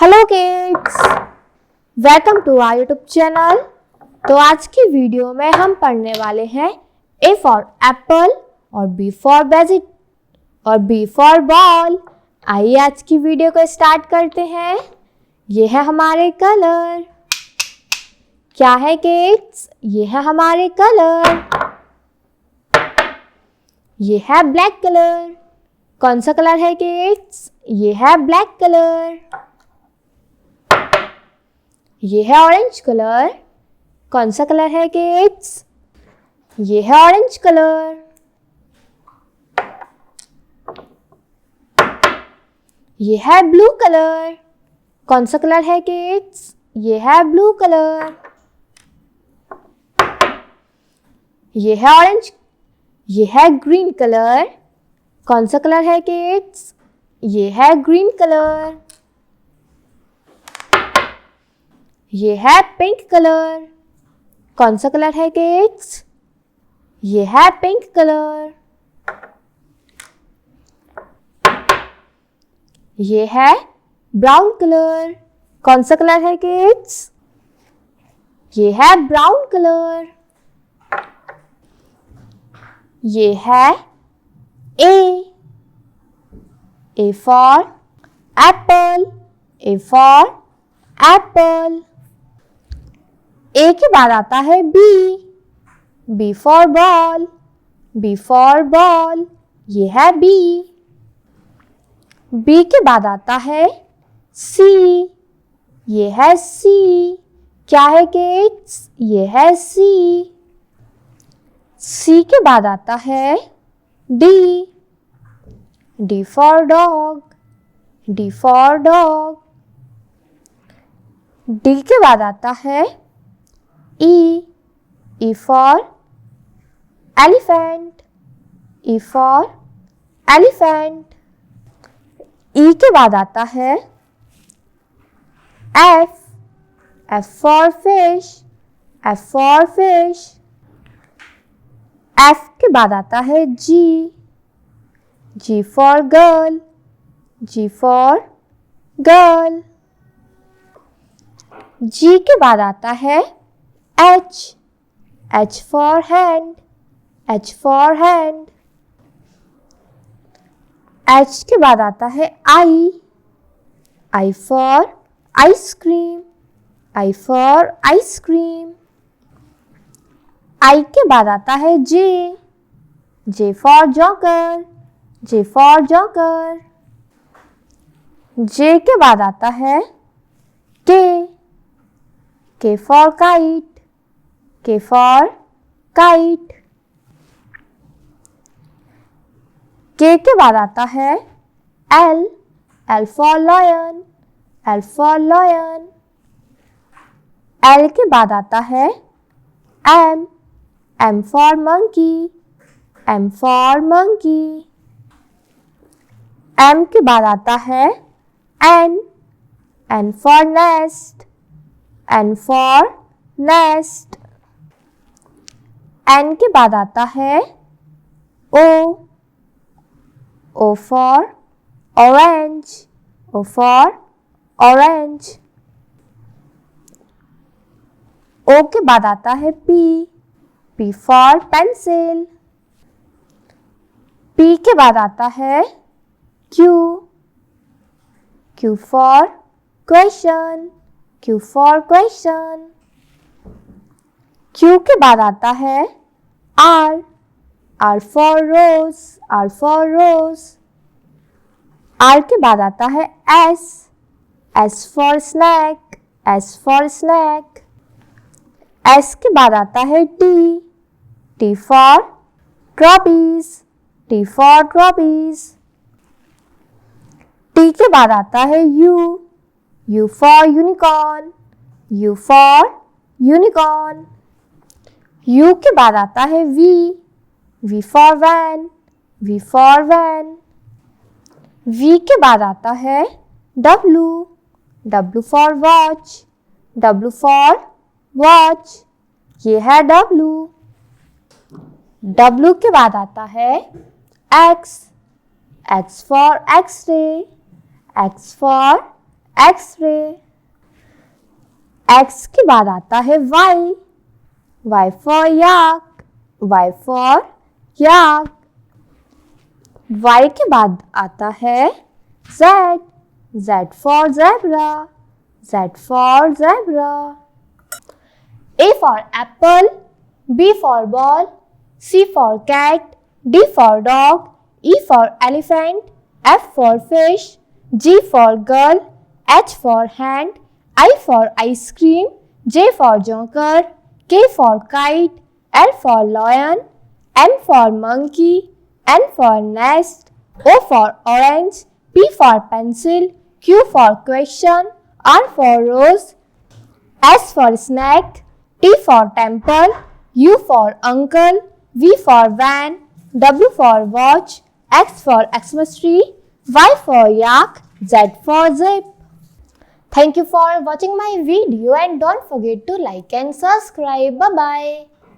Hello kids, welcome to our YouTube channel. तो आज की वीडियो में हम पढ़ने वाले हैं ए फॉर एप्पल और बी फॉर बेजिट और बी फॉर बॉल। आइए आज की वीडियो को स्टार्ट करते हैं। ये है हमारे कलर। क्या है किड्स? ये है हमारे कलर। ये है ब्लैक कलर। कौन सा कलर है किड्स? ये है ब्लैक कलर। ये है ऑरेंज कलर। कौन सा कलर है किड्स? ये है ऑरेंज कलर। ये है ब्लू कलर। कौन सा कलर है किड्स? ये है ब्लू कलर। ये है ऑरेंज। ये है ग्रीन कलर। कौन सा कलर है किड्स? ये है ग्रीन कलर। ये है पिंक कलर। कौन सा कलर है किड्स? ये है पिंक कलर। ये है ब्राउन कलर। कौन सा कलर है किड्स? ये है ब्राउन कलर। ये है A for apple, A for apple। A के बाद आता है B for ball, B for ball। ये है B। B के बाद आता है C, ये है C। क्या है किड्स? ये है C। C के बाद आता है D for dog, D for dog। D के बाद आता है E for elephant, E for elephant। E के बाद आता है F for fish, F for fish। F के बाद आता है G for girl, G for girl। G के बाद आता है H for hand, H for hand। H के बाद आता है I for ice cream, I for ice cream। I के बाद आता है J for joker, J for joker। J के बाद आता है K for kite, K for kite। K के बाद आता है L for lion, L for lion। L के बाद आता है M for monkey, M for monkey। M के बाद आता है N for nest, N for nest। N के बाद आता है O for orange, O for orange। O के बाद आता है P for pencil। P के बाद आता है Q for question, Q for question। Q के बाद आता है R for rose, R for rose। R के बाद आता है S for snack, S for snack। S के बाद आता है T for trapeze, T for trapeze। T के बाद आता है U for unicorn, U for unicorn। U के बाद आता है V for van, V for van। V के बाद आता है W for watch, W for watch। ये है W। W के बाद आता है X for X-ray, X for X-ray. X के बाद आता है Y, Y for yak, Y for yak. Y के बाद आता है Z, Z for zebra, Z for zebra. A for apple, B for ball, C for cat, D for dog, E for elephant, F for fish, G for girl, H for hand, I for ice cream, J for joker, K for kite, L for lion, M for monkey, N for nest, O for orange, P for pencil, Q for question, R for rose, S for snack, T for temple, U for uncle, V for van, W for watch, X for Xmas tree, Y for yak, Z for zip. Thank you for watching my video and don't forget to like and subscribe. Bye bye.